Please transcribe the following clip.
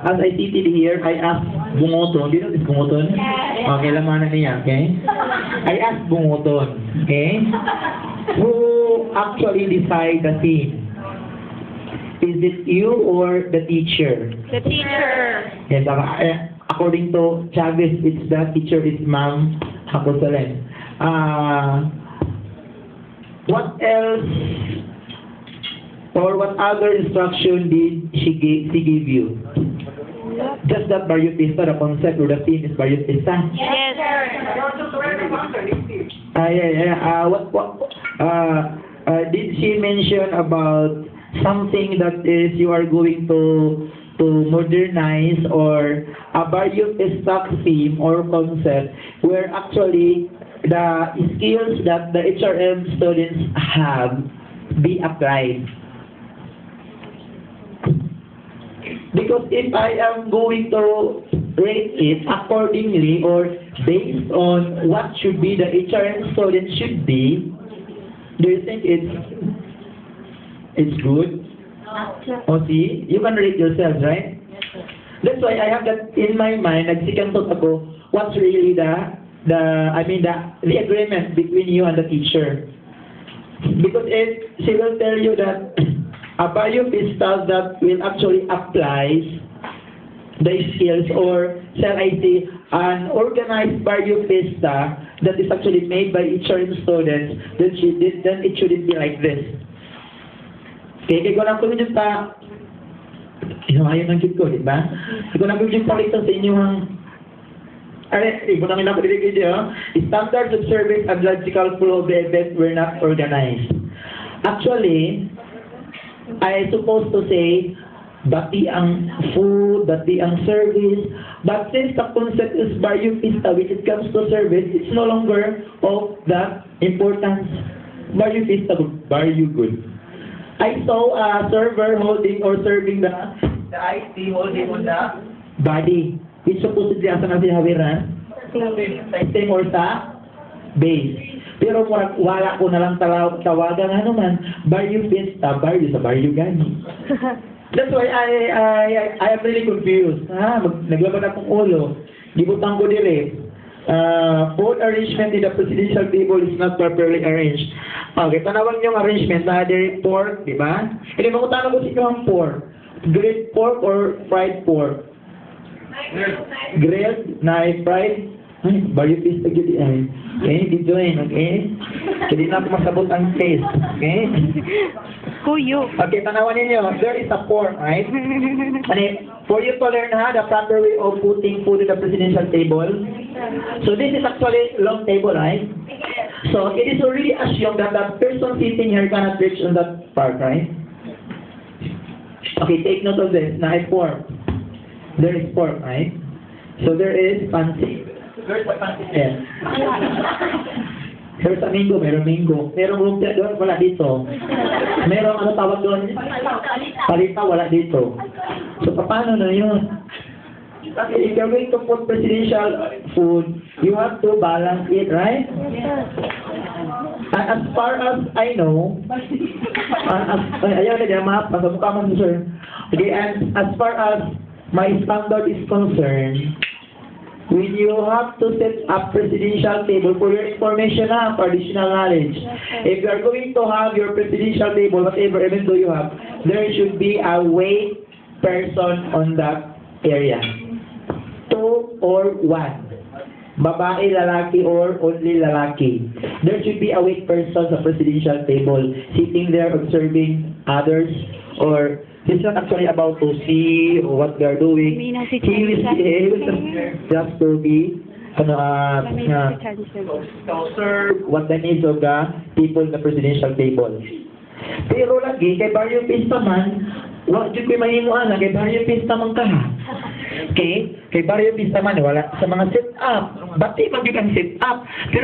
as I seated here, I asked Bungoton, do you know this Bungoton? Okay, lamanan niya, okay? I asked Bungoton, okay? Who actually decide the theme? Is it you or the teacher? The teacher. Yes, according to Chavez, it's the teacher is Ma'am Hakosolen. What else or what other instruction did she give you? Just that Barrio Pista, the concept or the theme is Barrio Pista? Yes, sir. Did she mention about something that is you are going to modernize, or a Barrio Pista theme or concept where actually the skills that the HRM students have be applied? Because if I am going to rate it accordingly or based on what should be the HRM students should be, do you think it's good? O see, you can rate yourselves, right? That's why I have that in my mind. Nagsikang thought ako, what's really the agreement between you and the teacher? Because if she will tell you that a Barrio Pista that will actually apply the skills, or shall I say, an organized Barrio Pista that is actually made by HRM students, then it shouldn't be like this. Okay, kung ako nyo pa, ayaw ng kit ko, di ba? Kung ako nyo pa ito sa inyong, kung namin ako dito, standards of service and logical flow of the event were not organized. Actually, I supposed to say, dati ang food, dati ang service, but since the concept is Barrio Pista, when it comes to service, it's no longer of that importance. Barrio Pista, Barrio good. I saw a server holding or serving the IT holding on the body, which supposedly asa na sinawiran? System or sa base. Pero wala ko na lang tawagan naman, Barrio Pista, Barrio sa Barrio gani. That's why I am really confused. Naglaban akong ulo. Gibutang ko dire. Food arrangement in the presidential table is not properly arranged. Okay, tanawag niyong arrangement na there pork, di ba? Hindi mo tanong ko si ang pork. Grilled pork or fried pork? Grilled, na fried? Ay, Barrio Pista gini ay. Okay, di join, okay? Hindi na ako masabot ang taste, okay? Kuyo. Okay, tanawan ninyo, there is a pork, right? For you to learn the proper way of putting food in the presidential table. So this is actually long table, right? So it is already assumed that the person sitting here cannot reach on that part, right? Okay, take note of this. Now, pork. There is pork, right? So there is pancit. There's a pancit. Yes. There's a mango, merong mango. Merong lumpia doon, wala dito. Merong ano tawag doon? Palita, wala dito. So, paano na yun? Okay, if you're going to put presidential food, you have to balance it, right? And as far as I know, ayaw na dyan, pasabukha man, sir. Okay, and as far as my standard is concerned, when you have to set up presidential table, for your information for additional knowledge, if you are going to have your presidential table, whatever event do you have, there should be a wait person on that area. 2 or 1. Babae, lalaki, or only lalaki. There should be a wait person sa presidential table, sitting there observing others, or he's not actually about to see what they are doing. He will just to be to serve what the needs of the people in the presidential table. Pero lagi, kay Barrio Pista man, wala dyan ko'y mahimuan, kay Barrio Pista man ka. Okay? Kay Barrio Pista man, wala sa mga sit-up. Bati man yun ang sit-up.